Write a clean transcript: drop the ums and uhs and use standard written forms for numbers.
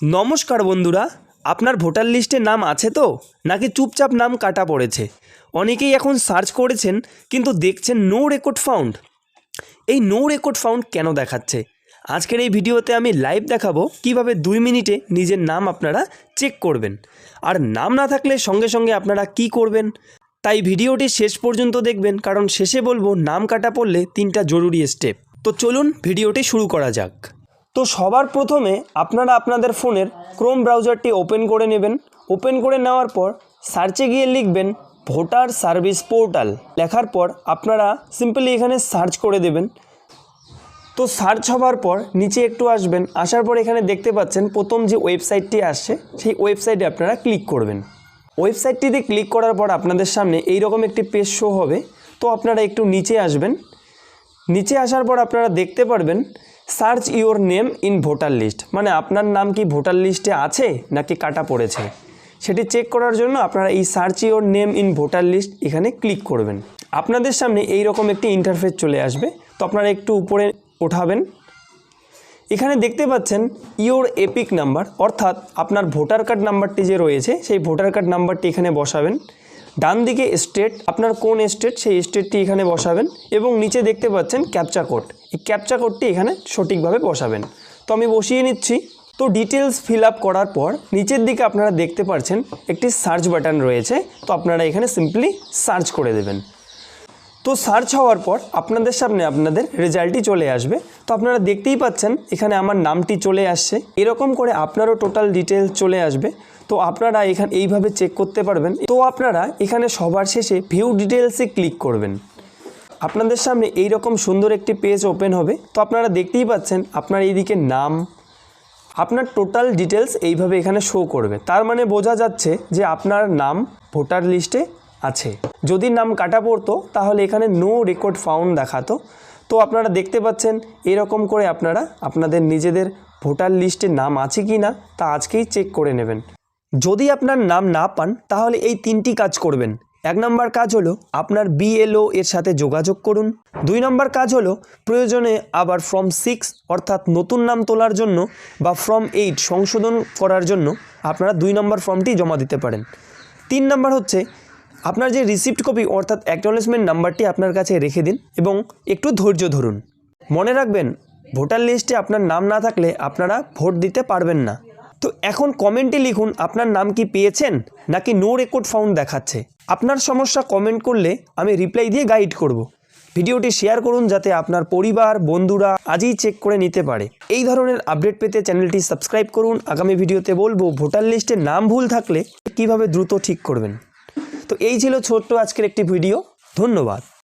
নমস্কার বন্ধুরা, আপনার ভোটার লিস্টে নাম আছে তো, নাকি চুপচাপ নাম কাটা পড়েছে? অনেকেই এখন সার্চ করেছেন কিন্তু দেখছেন নো রেকর্ড ফাউন্ড। এই নো রেকর্ড ফাউন্ড কেন দেখাচ্ছে? আজকের এই ভিডিওতে আমি লাইভ দেখাবো কিভাবে 2 মিনিটে নিজের নাম আপনারা চেক করবেন। আর নাম না থাকলে সঙ্গে সঙ্গে আপনারা কি করবেন, তাই ভিডিওটি শেষ পর্যন্ত দেখবেন, কারণ শেষে বলবো নাম কাটা পড়লে 3টা জরুরি স্টেপ। তো চলুন ভিডিওটি শুরু করা যাক। তো সবার প্রথমে আপনারা আপনাদের ফোনের ক্রোম ব্রাউজারটি ওপেন করে নেবেন। ওপেন করে নেওয়ার পর সার্চে গিয়ে লিখবেন ভোটার সার্ভিস পোর্টাল। লেখার পর আপনারা সিম্পলি এখানে সার্চ করে দেবেন। তো সার্চ হওয়ার পর নিচে একটু আসবেন, আসার পর এখানে দেখতে পাচ্ছেন প্রথম যে ওয়েবসাইটটি আসছে সেই ওয়েবসাইটে আপনারা ক্লিক করবেন। ওয়েবসাইটটিতে ক্লিক করার পর আপনাদের সামনে এইরকম একটি পেজ শো হবে। তো আপনারা একটু নিচে আসবেন। নিচে আসার পর আপনারা দেখতে পারবেন search your name in voter list, মানে আপনার নাম কি ভোটার লিস্টে আছে নাকি কাটা পড়েছে সেটি চেক করার জন্য আপনারা এই search your name in voter list এখানে ক্লিক করবেন। আপনাদের সামনে এই রকম একটি ইন্টারফেস চলে আসবে। তো আপনারা একটু উপরে ওঠাবেন। এখানে দেখতে পাচ্ছেন ইওর এপিক নাম্বার, অর্থাৎ আপনার ভোটার কার্ড নাম্বারটি যে রয়েছে সেই ভোটার কার্ড নাম্বারটি এখানে বসাবেন। ডান দিকে স্টেট, আপনার কোন স্টেট সেই স্টেটটি এখানে বসাবেন এবং নিচে দেখতে পাচ্ছেন ক্যাপচা কোড, এই ক্যাপচা কোডটি এখানে সঠিকভাবে বসাবেন। তো আমি বসিয়ে নিচ্ছি। তো ডিটেলস ফিল আপ করার পর নিচের দিকে আপনারা দেখতে পাচ্ছেন একটি সার্চ বাটন রয়েছে। তো আপনারা এখানে সিম্পলি সার্চ করে দেবেন। তো সার্চ হওয়ার পর আপনাদের সামনে আপনাদের রেজাল্টটি চলে আসবে। তো আপনারা দেখতেই পাচ্ছেন এখানে আমার নামটি চলে আসছে। এরকম করে আপনারও টোটাল ডিটেলস চলে আসবে। তো আপনারা এখানে এইভাবে চেক করতে পারবেন। তো আপনারা এখানে সবার শেষে ভিউ ডিটেলসে ক্লিক করবেন। আপনাদের সামনে এই রকম সুন্দর একটি পেজ ওপেন হবে। তো আপনারা দেখতেই পাচ্ছেন আপনার এইদিকে নাম, আপনার টোটাল ডিটেলস এইভাবে এখানে শো করবে। তার মানে বোঝা যাচ্ছে যে আপনার নাম ভোটার লিস্টে আছে। যদি নাম কাটা পড়তো তাহলে এখানে নো রেকর্ড ফাউন্ড দেখাতো। তো আপনারা দেখতে পাচ্ছেন এরকম করে আপনারা আপনাদের নিজেদের ভোটার লিস্টে নাম আছে কি না তা আজকেই চেক করে নেবেন। যদি আপনার নাম না পান তাহলে এই 3টি কাজ করবেন। 1 নম্বর কাজ হলো আপনার BLO এর সাথে যোগাযোগ করুন। 2 নম্বর কাজ হলো প্রয়োজনে আবার ফর্ম 6 অর্থাৎ নতুন নাম তোলার জন্য বা ফর্ম 8 সংশোধন করার জন্য আপনারা 2 নম্বর ফর্মটি জমা দিতে পারেন। 3 নম্বর হচ্ছে আপনার যে রিসিপ্ট কপি অর্থাৎ অ্যাকনলেজমেন্ট নাম্বারটি আপনার কাছে রেখে দিন এবং একটু ধৈর্য ধরুন। মনে রাখবেন ভোটার লিস্টে আপনার নাম না থাকলে আপনারা ভোট দিতে পারবেন না। তো এখন কমেন্টে লিখুন আপনার নাম কি পেয়েছেন নাকি নো রেকর্ড ফাউন্ড দেখাচ্ছে। আপনার সমস্যা কমেন্ট করলে আমি রিপ্লাই দিয়ে গাইড করব। ভিডিওটি শেয়ার করুন যাতে আপনার পরিবার বন্ধুরা আজই চেক করে নিতে পারে। এই ধরনের আপডেট পেতে চ্যানেলটি সাবস্ক্রাইব করুন। আগামী ভিডিওতে বলবো ভোটার লিস্টে নাম ভুল থাকলে কিভাবে দ্রুত ঠিক করবেন। তো এই ছিল ছোট্ট আজকের একটি ভিডিও। ধন্যবাদ।